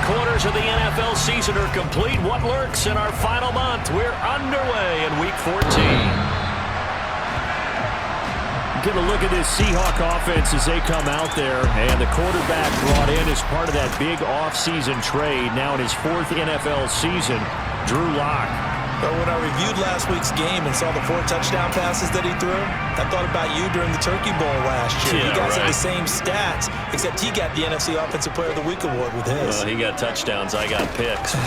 quarters of the NFL season are complete. What lurks in our final month? We're underway in Week 14. Get a look at this Seahawk offense as they come out there. And the quarterback brought in as part of that big offseason trade. Now in his 4th NFL season, Drew Lock. But when I reviewed last week's game and saw the 4 touchdown passes that he threw, I thought about you during the Turkey Bowl last year. Yeah, you guys right. had the same stats, except he got the NFC Offensive Player of the Week award with his. Well, he got touchdowns. I got picks.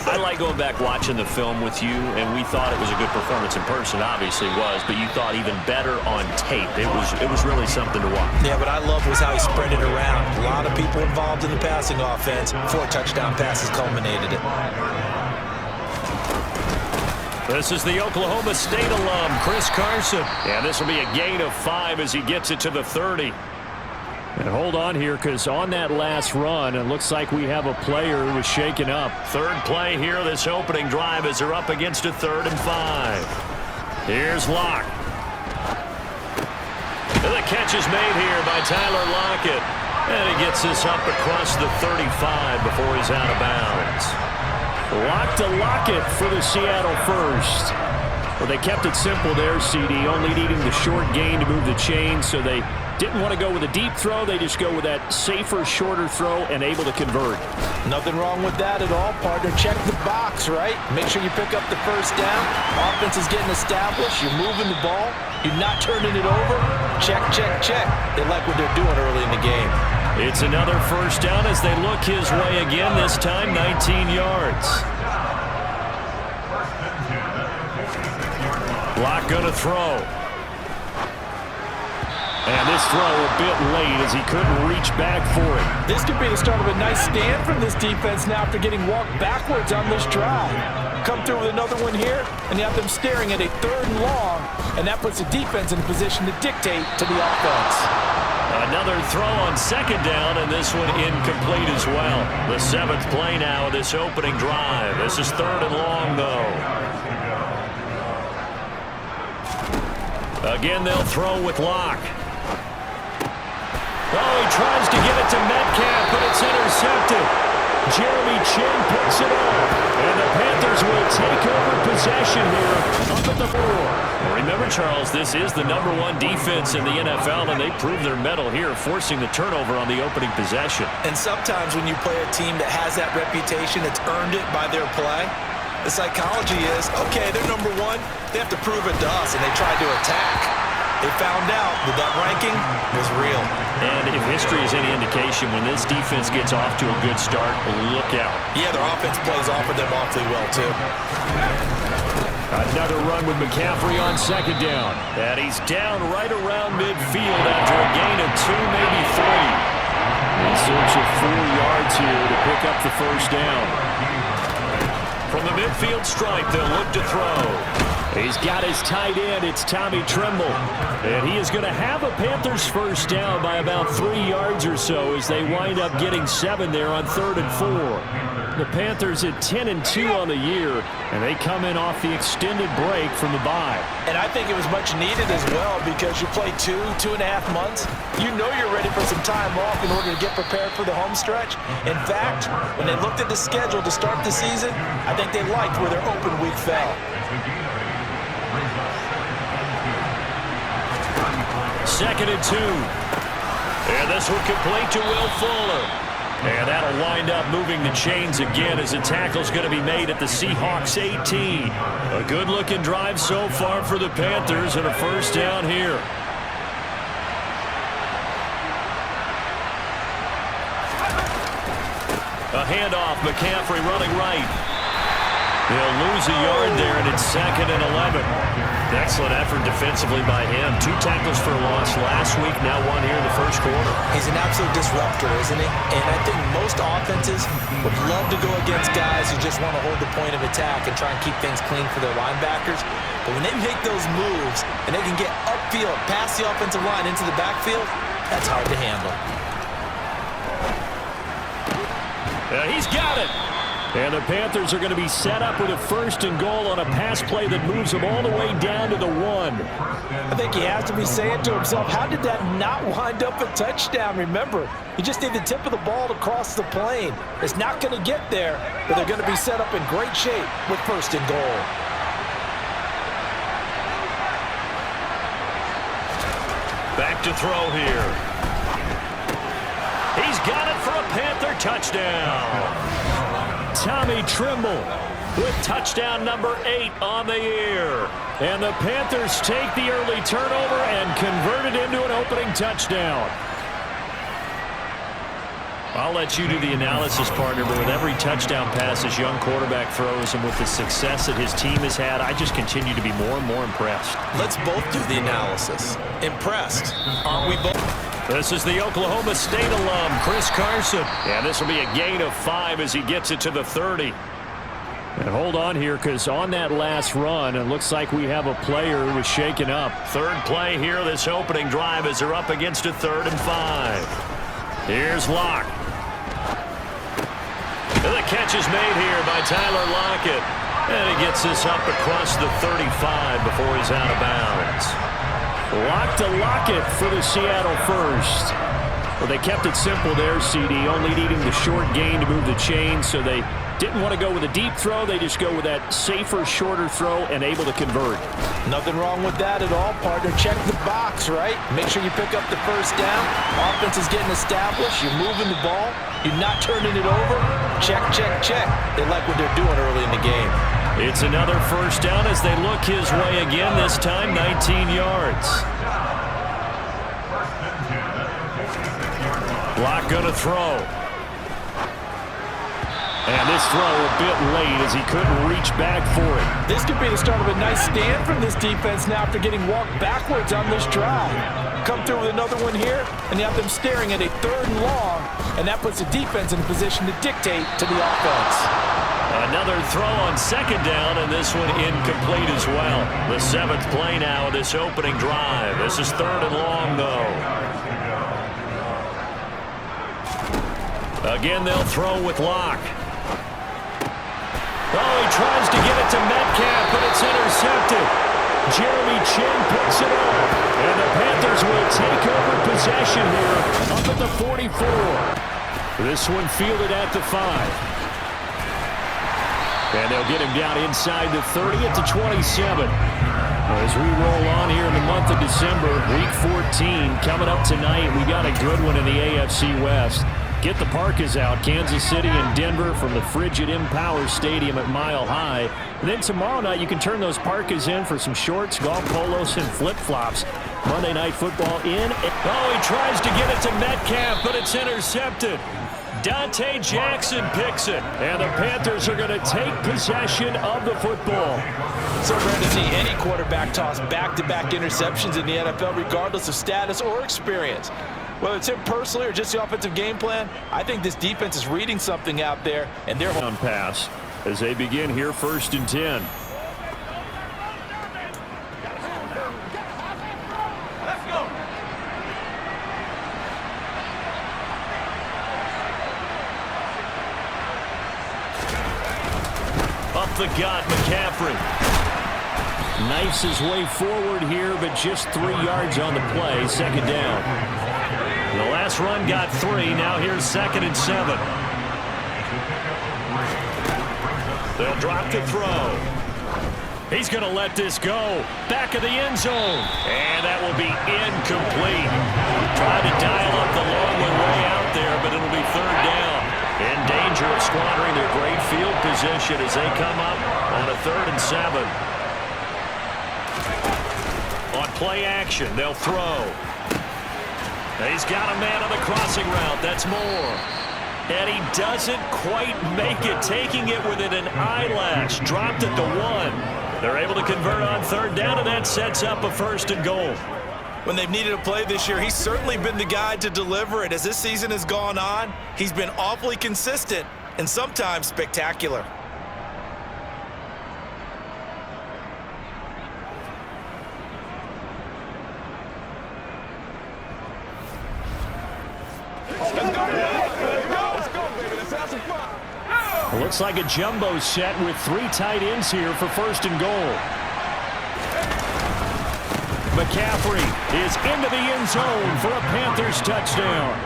I like going back watching the film with you, and we thought it was a good performance in person. Obviously was, but you thought even better on tape. It was really something to watch. Yeah, what I loved was how he spread it around. A lot of people involved in the passing offense. 4 touchdown passes culminated it. This is the Oklahoma State alum, Chris Carson. And this will be a gain of 5 as he gets it to the 30. And hold on here, because on that last run, it looks like we have a player who was shaken up. Third play here, this opening drive, as they're up against a 3rd and 5. Here's Lock. And the catch is made here by Tyler Lockett. And he gets this up across the 35 before he's out of bounds. Lock to Lockett for the Seattle first. Well, they kept it simple there, CD, only needing the short gain to move the chain, so they didn't want to go with a deep throw. They just go with that safer, shorter throw and able to convert. Nothing wrong with that at all, partner. Check the box, right? Make sure you pick up the first down. Offense is getting established. You're moving the ball. You're not turning it over. Check, check, check. They like what they're doing early in the game. It's another first down as they look his way again, this time 19 yards. Lock gonna throw. And this throw a bit late as he couldn't reach back for it. This could be the start of a nice stand from this defense now after getting walked backwards on this drive. Come through with another one here, and you have them staring at a 3rd and long, and that puts the defense in a position to dictate to the offense. Another throw on 2nd down, and this one incomplete as well. The 7th play now of this opening drive. This is 3rd and long, though. Again, they'll throw with Lock. Oh, he tries to get it to Metcalf, but it's intercepted. Jeremy Chin picks it up, and the Panthers will take over possession here up at the 4. Well, remember, Charles, this is the #1 defense in the NFL, and they prove their mettle here, forcing the turnover on the opening possession. And sometimes when you play a team that has that reputation, it's earned it by their play. The psychology is, okay, they're #1. They have to prove it to us, and they tried to attack. They found out that ranking was real. And if history is any indication, when this defense gets off to a good start, look out. Yeah, their offense plays off of them awfully well, too. Another run with McCaffrey on 2nd down. And he's down right around midfield after a gain of 2, maybe 3. In search of 4 yards here to pick up the first down. From the midfield stripe, they'll look to throw. He's got his tight end. It's Tommy Tremble. And he is going to have a Panthers first down by about 3 yards or so as they wind up getting 7 there on 3rd and 4. The Panthers at 10-2 on the year, and they come in off the extended break from the bye. And I think it was much needed as well because you play 2.5 months. You know you're ready for some time off in order to get prepared for the home stretch. In fact, when they looked at the schedule to start the season, I think they liked where their open week fell. 2nd and 2. And this one complete to Will Fuller. And that'll wind up moving the chains again as the tackle's going to be made at the Seahawks 18. A good-looking drive so far for the Panthers and a first down here. A handoff, McCaffrey running right. They'll lose a yard there, and it's 2nd and 11. Excellent effort defensively by him. 2 tackles for a loss last week, now 1 here in the first quarter. He's an absolute disruptor, isn't he? And I think most offenses would love to go against guys who just want to hold the point of attack and try and keep things clean for their linebackers. But when they make those moves and they can get upfield, past the offensive line into the backfield, that's hard to handle. He's got it. And the Panthers are going to be set up with a 1st and goal on a pass play that moves them all the way down to the 1. I think he has to be saying to himself, how did that not wind up a touchdown? Remember, you just need the tip of the ball to cross the plane. It's not going to get there, but they're going to be set up in great shape with 1st and goal. Back to throw here. He's got it for a Panther touchdown. Tommy Trimble with touchdown number 8 on the year. And the Panthers take the early turnover and convert it into an opening touchdown. I'll let you do the analysis, partner, but with every touchdown pass this young quarterback throws and with the success that his team has had, I just continue to be more and more impressed. Let's both do the analysis. Impressed, aren't we both? This is the Oklahoma State alum, Chris Carson. And this will be a gain of 5 as he gets it to the 30. And hold on here, because on that last run, it looks like we have a player who was shaken up. 3rd play here, this opening drive, as they're up against a 3rd and 5. Here's Locke. And the catch is made here by Tyler Lockett. And he gets this up across the 35 before he's out of bounds. Lock to Lockett for the Seattle first. Well, they kept it simple there, CD, only needing the short gain to move the chain, so they didn't want to go with a deep throw. They just go with that safer, shorter throw and able to convert. Nothing wrong with that at all, partner. Check the box, right? Make sure you pick up the 1st down. Offense is getting established. You're moving the ball. You're not turning it over. Check, check, check. They like what they're doing early in the game. It's another 1st down as they look his way again, this time 19 yards. Locke going to throw. And this throw a bit late as he couldn't reach back for it. This could be the start of a nice stand from this defense now after getting walked backwards on this drive. Come through with another one here, and you have them staring at a 3rd and long, and that puts the defense in a position to dictate to the offense. Another throw on 2nd down, and this one incomplete as well. The 7th play now of this opening drive. This is 3rd and long, though. Again, they'll throw with Locke. Oh, he tries to get it to Metcalf, but it's intercepted. Jeremy Chin picks it up. And the Panthers will take over possession here up at the 44. This one fielded at the 5. And they'll get him down inside the 30 at the 27. As we roll on here in the month of December, Week 14 coming up tonight. We got a good one in the AFC West. Get the parkas out, Kansas City and Denver from the frigid Empower Stadium at Mile High. And then tomorrow night, you can turn those parkas in for some shorts, golf polos, and flip-flops. Monday Night Football in. Oh, he tries to get it to Metcalf, but it's intercepted. Dante Jackson picks it, and the Panthers are going to take possession of the football. So rare to see any quarterback toss back-to-back interceptions in the NFL, regardless of status or experience. Whether it's him personally or just the offensive game plan, I think this defense is reading something out there, and they're on pass as they begin here 1st and 10. Let's go. Up the gut, McCaffrey. Knifes his way forward here, but just 3 yards on the play. 2nd down. The last run got 3. Now here's 2nd and 7. They'll drop the throw. He's going to let this go. Back of the end zone. And that will be incomplete. Tried to dial up the long one way out there, but it'll be 3rd down. In danger of squandering their great field position as they come up on a 3rd and 7. On play action, they'll throw. He's got a man on the crossing route. That's Moore. And he doesn't quite make it, taking it within an eyelash. Dropped at the 1. They're able to convert on 3rd down, and that sets up a 1st and goal. When they've needed a play this year, he's certainly been the guy to deliver it. As this season has gone on, he's been awfully consistent and sometimes spectacular. Let's go, baby. Let's have some fun. Looks like a jumbo set with 3 tight ends here for first and goal. McCaffrey is into the end zone for a Panthers touchdown.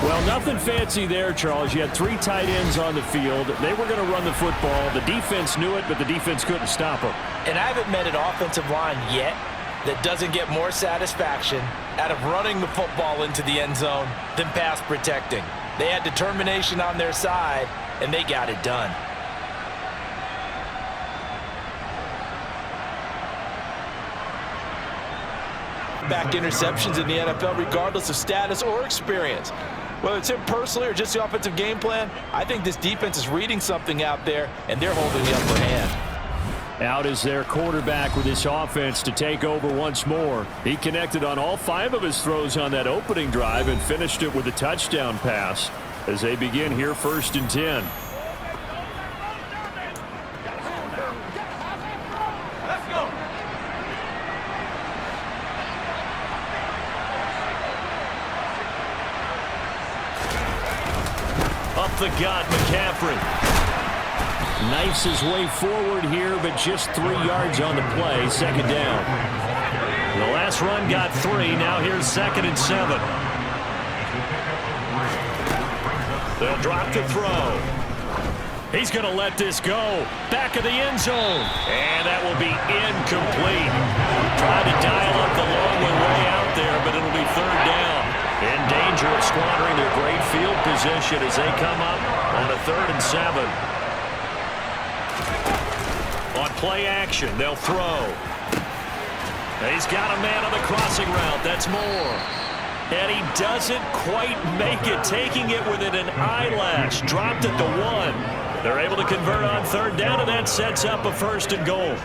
Well, nothing fancy there, Charles. You had 3 tight ends on the field. They were going to run the football. The defense knew it, but the defense couldn't stop them. And I haven't met an offensive line yet that doesn't get more satisfaction out of running the football into the end zone than pass protecting. They had determination on their side, and they got it done. Back interceptions in the NFL regardless of status or experience. Whether it's him personally or just the offensive game plan, I think this defense is reading something out there, and they're holding the upper hand. Out is their quarterback with this offense to take over once more. He connected on all 5 of his throws on that opening drive and finished it with a touchdown pass as they begin here first and 10. Up the gut, McCaffrey. Knifes his way forward here, but just 3 yards on the play. Second down. The last run got 3. Now here's second and 7. They'll drop to throw. He's going to let this go. Back of the end zone. And that will be incomplete. Tried to dial up the long one way out there, but it'll be third down. In danger of squandering their great field position as they come up on a 3rd and 7. On play action, they'll throw. He's got a man on the crossing route. That's Moore. And he doesn't quite make it, taking it within an eyelash. Dropped at the 1. They're able to convert on third down, and that sets up a first and goal.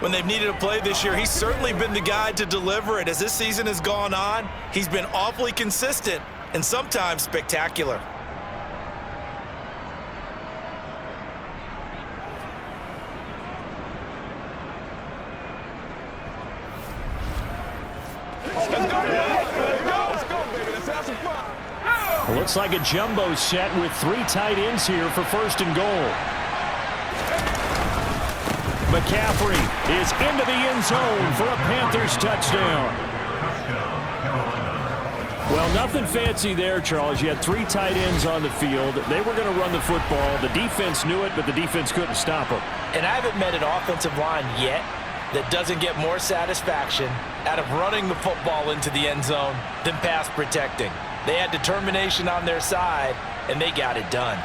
When they've needed a play this year, he's certainly been the guy to deliver it. As this season has gone on, he's been awfully consistent and sometimes spectacular. Looks like a jumbo set with 3 tight ends here for first and goal. McCaffrey is into the end zone for a Panthers touchdown. Well, nothing fancy there, Charles. You had 3 tight ends on the field. They were going to run the football. The defense knew it, but the defense couldn't stop them. And I haven't met an offensive line yet that doesn't get more satisfaction out of running the football into the end zone than pass protecting. They had determination on their side, and they got it done.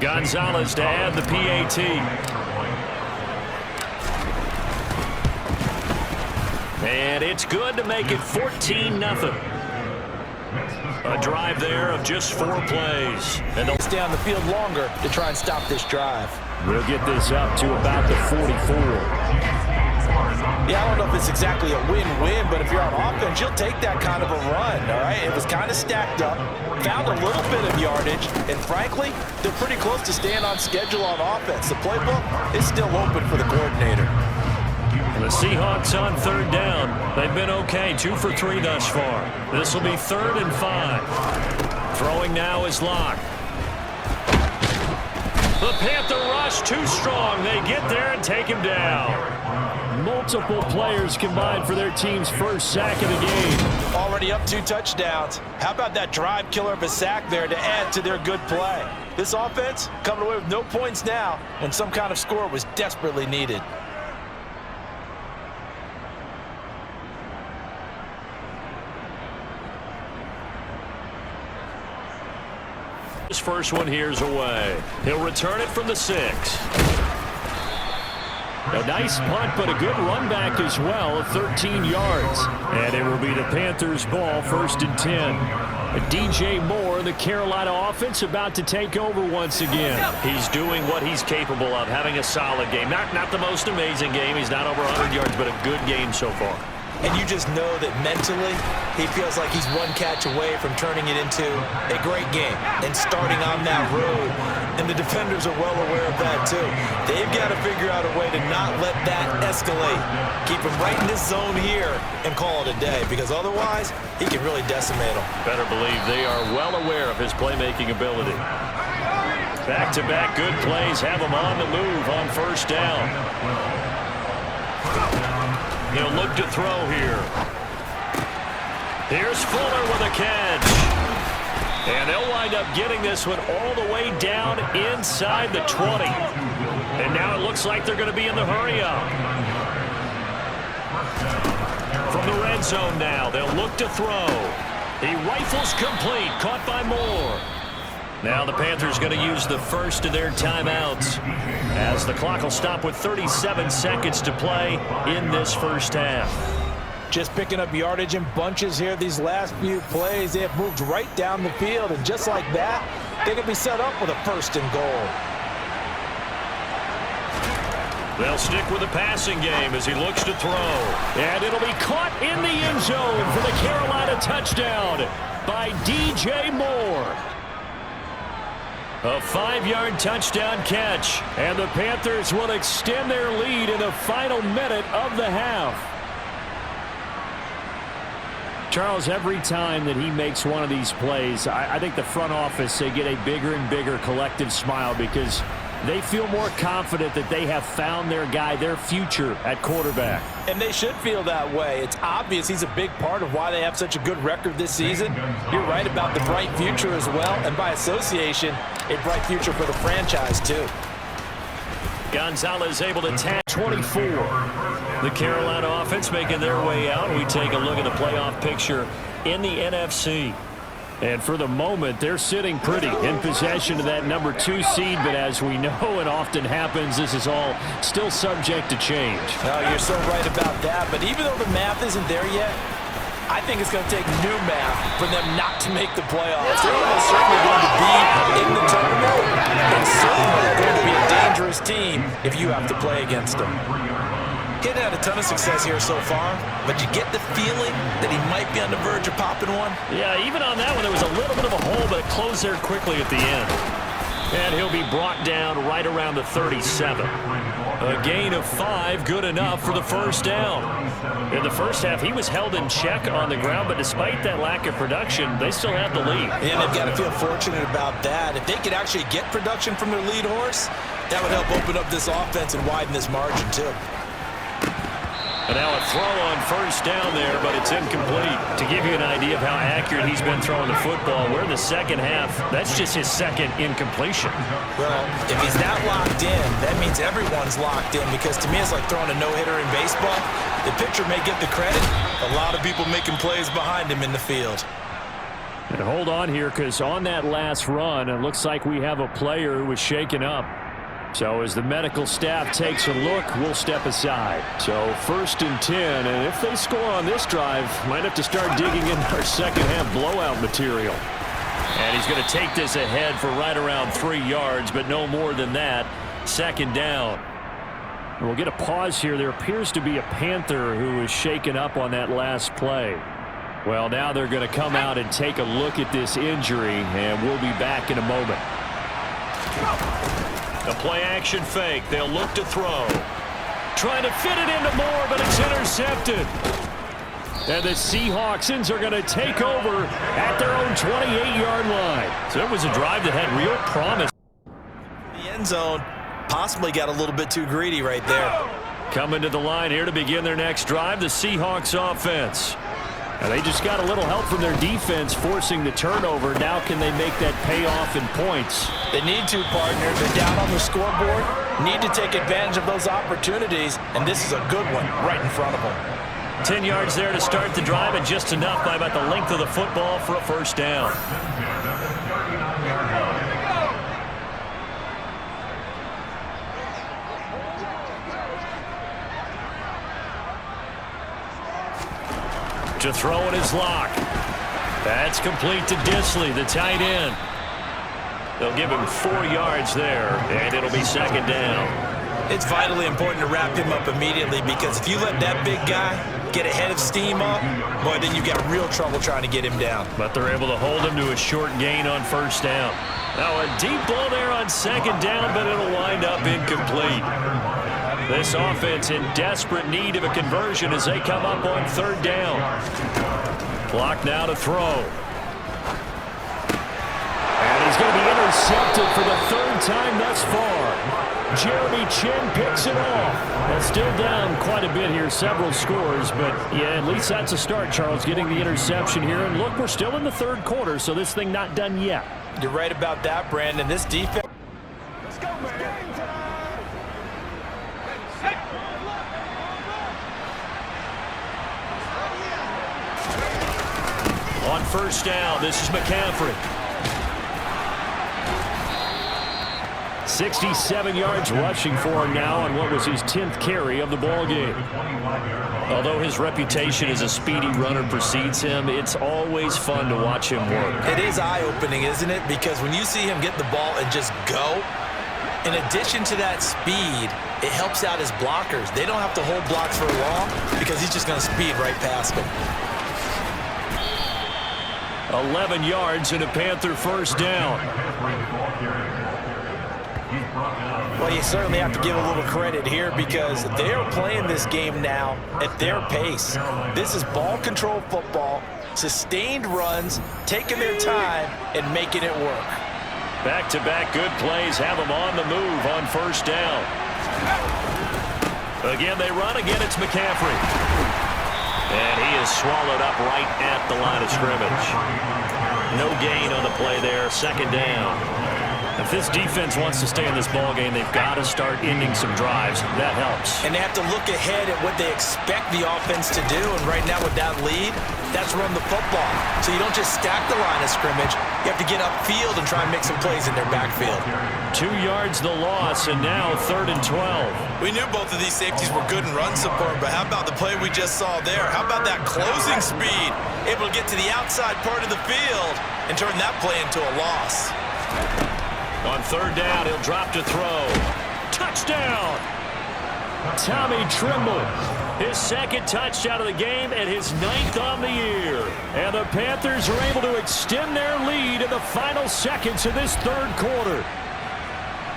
Gonzalez to add the PAT. And it's good to make it 14-0. A drive there of just 4 plays. And they'll Stay on the field longer to try and stop this drive. We'll get this up to about the 44. Yeah, I don't know if it's exactly a win-win, but if you're on offense, you'll take that kind of a run, all right? It was kind of stacked up, found a little bit of yardage, and frankly, they're pretty close to staying on schedule on offense. The playbook is still open for the coordinator. The Seahawks on third down. They've been okay, 2 for 3 thus far. This will be 3rd and 5. Throwing now is Locke. The Panther rush too strong. They get there and take him down. Multiple players combined for their team's first sack of the game. Already up 2 touchdowns. How about that drive killer of a sack there to add to their good play? This offense coming away with no points now when some kind of score was desperately needed. His first one here's away. He'll return it from the 6. A nice punt, but a good run back as well of 13 yards. And it will be the Panthers' ball, 1st and 10. DJ Moore, the Carolina offense, about to take over once again. He's doing what he's capable of, having a solid game. Not the most amazing game. He's not over 100 yards, but a good game so far. and you just know that mentally he feels like he's one catch away from turning it into a great game and starting on that road. And the defenders are well aware of that too. They've got to figure out a way to not let that escalate. Keep him right in this zone here and call it a day, because otherwise he can really decimate them. Better believe they are well aware of his playmaking ability. Back-to-back good plays have him on the move on first down. He'll look to throw here. Here's Fuller with a catch. And they'll wind up getting this one all the way down inside the 20. And now it looks like they're going to be in the hurry-up. From the red zone now, they'll look to throw. He rifles complete, caught by Moore. Now the Panthers going to use the first of their timeouts, as the clock will stop with 37 seconds to play in this first half. Just picking up yardage in bunches here these last few plays. They have moved right down the field, and just like that, they can be set up with a first and goal. They'll stick with the passing game as he looks to throw. And it'll be caught in the end zone for the Carolina touchdown by DJ Moore. A 5-yard touchdown catch, and the Panthers will extend their lead in the final minute of the half. Charles, every time that he makes one of these plays, I think the front office, they get a bigger and bigger collective smile, because they feel more confident that they have found their guy, their future at quarterback. And they should feel that way. It's obvious he's a big part of why they have such a good record this season. You're right about the bright future as well, and by association, a bright future for the franchise too. Gonzalez able to tag 24. The Carolina offense making their way out. We take a look at the playoff picture in the NFC. And for the moment, they're sitting pretty in possession of that number 2 seed. But as we know, it often happens, this is all still subject to change. No, you're so right about that. But even though the math isn't there yet, I think it's going to take new math for them not to make the playoffs. They're almost certainly going to be in the tournament, and certainly going to be a dangerous team if you have to play against them. He's had a ton of success here so far, but you get the feeling that he might be on the verge of popping one. Yeah, even on that one, there was a little bit of a hole, but it closed there quickly at the end. And he'll be brought down right around the 37. A gain of 5, good enough for the first down. In the first half, he was held in check on the ground, but despite that lack of production, they still have the lead. And they've got to feel fortunate about that. If they could actually get production from their lead horse, that would help open up this offense and widen this margin too. And now a throw on first down there, but it's incomplete. To give you an idea of how accurate he's been throwing the football, we're in the second half. That's just his second incompletion. Well, if he's not locked in, that means everyone's locked in, because to me it's like throwing a no-hitter in baseball. The pitcher may get the credit. A lot of people making plays behind him in the field. And hold on here, because on that last run, it looks like we have a player who was shaken up. So as the medical staff takes a look, we'll step aside. So 1st and 10, and if they score on this drive, might have to start digging in our second half blowout material. And he's going to take this ahead for right around 3 yards, but no more than that. 2nd down. And we'll get a pause here. There appears to be a Panther who was shaken up on that last play. Well, now they're going to come out and take a look at this injury, and we'll be back in a moment. A play-action fake. They'll look to throw. Trying to fit it into Moore, but it's intercepted. And the Seahawksans are going to take over at their own 28-yard line. So it was a drive that had real promise. The end zone possibly got a little bit too greedy right there. Coming to the line here to begin their next drive, the Seahawks offense. And they just got a little help from their defense forcing the turnover. Now can they make that pay off in points? They need to, partner. They're down on the scoreboard. Need to take advantage of those opportunities, and this is a good one right in front of them. 10 yards there to start the drive, and just enough by about the length of the football for a first down. To throw in his lock. That's complete to Disley, the tight end. They'll give him 4 yards there, and it'll be 2nd down. It's vitally important to wrap him up immediately because if you let that big guy get a head of steam up, boy, then you've got real trouble trying to get him down. But they're able to hold him to a short gain on first down. Now a deep ball there on second down, but it'll wind up incomplete. This offense in desperate need of a conversion as they come up on third down. Clock now to throw. And he's going to be intercepted for the third time thus far. Jeremy Chin picks it off. That's still down quite a bit here, several scores, but yeah, at least that's a start, Charles, getting the interception here. And look, we're still in the third quarter, so this thing not done yet. You're right about that, Brandon. This defense. Let's go, man. On first down, this is McCaffrey. 67 yards rushing for him now on what was his 10th carry of the ball game. Although his reputation as a speedy runner precedes him, it's always fun to watch him work. It is eye-opening, isn't it? Because when you see him get the ball and just go, in addition to that speed, it helps out his blockers. They don't have to hold blocks for long because he's just going to speed right past them. 11 yards and a Panther first down. Well, you certainly have to give a little credit here because they're playing this game now at their pace. This is ball control football, sustained runs, taking their time, and making it work. Back-to-back good plays have them on the move on first down. Again, they run. Again, it's McCaffrey. And he is swallowed up right at the line of scrimmage. No gain on the play there, second down. If this defense wants to stay in this ballgame, they've got to start ending some drives. That helps. And they have to look ahead at what they expect the offense to do. And right now with that lead, that's run the football. So you don't just stack the line of scrimmage. You have to get upfield and try and make some plays in their backfield. 2 yards the loss, and now 3rd and 12. We knew both of these safeties were good in run support, but how about the play we just saw there? How about that closing speed? Able to get to the outside part of the field and turn that play into a loss. On third down, he'll drop to throw. Touchdown! Tommy Tremble, his second touchdown of the game and his 9th on the year. And the Panthers are able to extend their lead in the final seconds of this third quarter.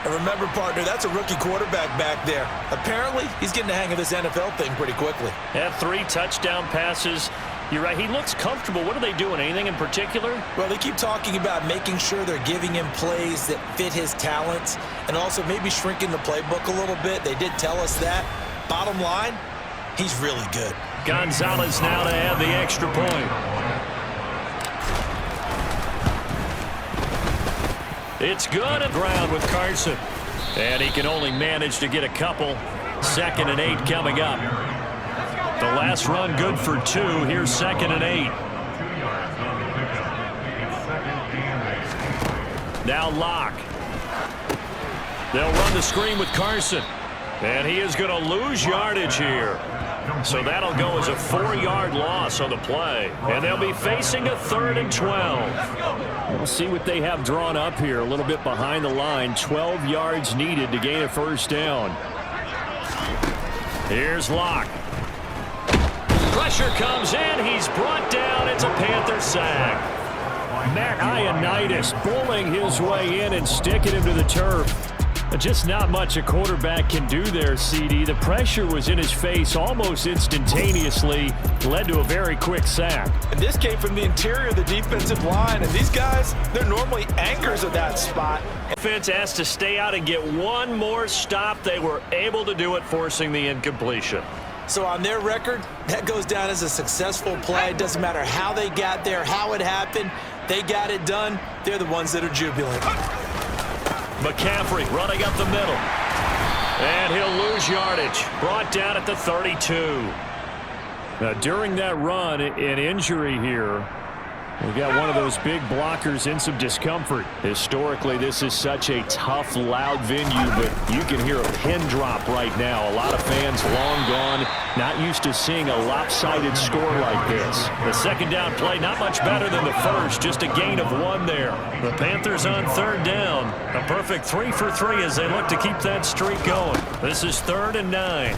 And remember, partner, that's a rookie quarterback back there. Apparently, he's getting the hang of this NFL thing pretty quickly. Had 3 touchdown passes. You're right, he looks comfortable. What are they doing? Anything in particular? Well, they keep talking about making sure they're giving him plays that fit his talents and also maybe shrinking the playbook a little bit. They did tell us that. Bottom line, he's really good. Gonzalez now to add the extra point. It's good at ground with Carson. And he can only manage to get a couple. 2nd and 8 coming up. The last run good for 2. Here's 2nd and 8. Now Locke. They'll run the screen with Carson. And he is going to lose yardage here. So that'll go as a 4-yard loss on the play. And they'll be facing a 3rd and 12. We'll see what they have drawn up here. A little bit behind the line. 12 yards needed to gain a first down. Here's Locke. Pressure comes in. He's brought down. It's a Panther sack. Matt Ioannidis bullying his way in and sticking him to the turf. Just not much a quarterback can do there, CD. The pressure was in his face almost instantaneously. Led to a very quick sack. And this came from the interior of the defensive line. And these guys, they're normally anchors of that spot. Defense asked to stay out and get one more stop. They were able to do it, forcing the incompletion. So on their record, that goes down as a successful play. It doesn't matter how they got there, how it happened. They got it done. They're the ones that are jubilant. McCaffrey running up the middle. And he'll lose yardage. Brought down at the 32. Now, during that run, an injury here We've got one of those big blockers in some discomfort. Historically, this is such a tough, loud venue, but you can hear a pin drop right now. A lot of fans long gone, not used to seeing a lopsided score like this. The second down play, not much better than the first, just a gain of 1 there. The Panthers on third down. A perfect 3 for 3 as they look to keep that streak going. This is 3rd and 9.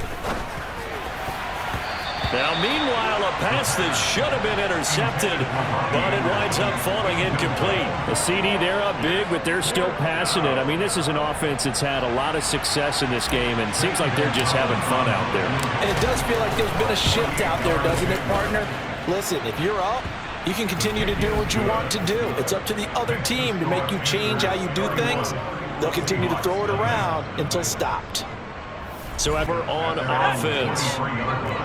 Now, meanwhile, a pass that should have been intercepted, but it winds up falling incomplete. The CD, they're up big, but they're still passing it. I mean, this is an offense that's had a lot of success in this game, and it seems like they're just having fun out there. And it does feel like there's been a shift out there, doesn't it, partner? Listen, if you're up, you can continue to do what you want to do. It's up to the other team to make you change how you do things. They'll continue to throw it around until stopped. So ever on offense.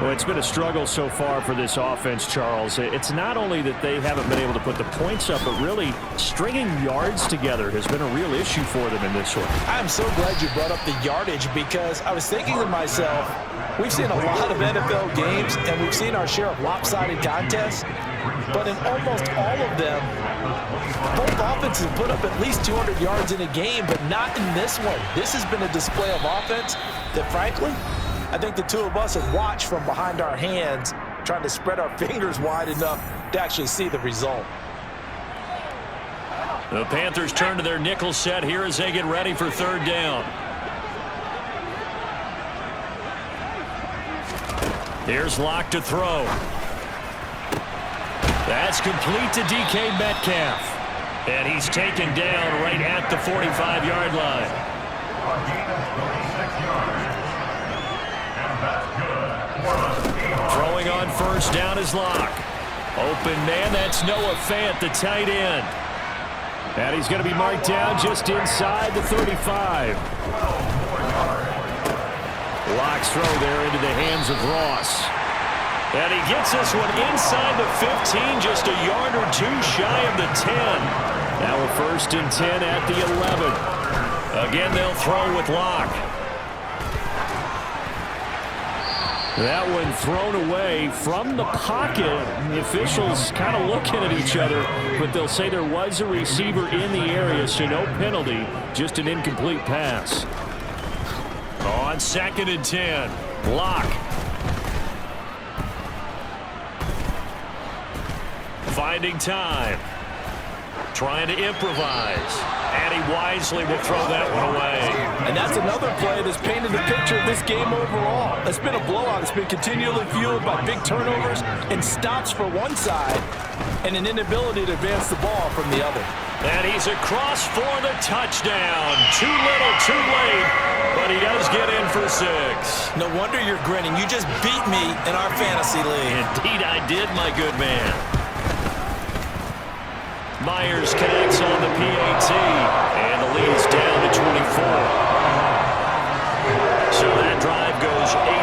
Well, it's been a struggle so far for this offense, Charles. It's not only that they haven't been able to put the points up, but really stringing yards together has been a real issue for them in this one. I'm so glad you brought up the yardage because I was thinking to myself, we've seen a lot of NFL games and we've seen our share of lopsided contests, but in almost all of them, both offenses put up at least 200 yards in a game, but not in this one. This has been a display of offense that, frankly, I think the two of us have watched from behind our hands, trying to spread our fingers wide enough to actually see the result. The Panthers turn to their nickel set here as they get ready for third down. Here's Locke to throw. That's complete to DK Metcalf. And he's taken down right at the 45-yard line. Throwing on first down is Locke. Open man, that's Noah Fant, the tight end. And he's going to be marked down just inside the 35. Locke's throw there into the hands of Ross. And he gets this one inside the 15, just a yard or two shy of the 10. Now a 1st and 10 at the 11. Again, they'll throw with Locke. That one thrown away from the pocket. The officials kind of looking at each other, but they'll say there was a receiver in the area, so no penalty, just an incomplete pass. On 2nd and 10, Locke. Finding time. Trying to improvise. And he wisely will throw that one away. And that's another play that's painted the picture of this game overall. It's been a blowout. It's been continually fueled by big turnovers and stops for one side and an inability to advance the ball from the other. And he's across for the touchdown. Too little, too late, but he does get in for 6. No wonder you're grinning. You just beat me in our fantasy league. Indeed I did, my good man. Myers connects on the PAT, and the lead is down to 24. So that drive goes 8.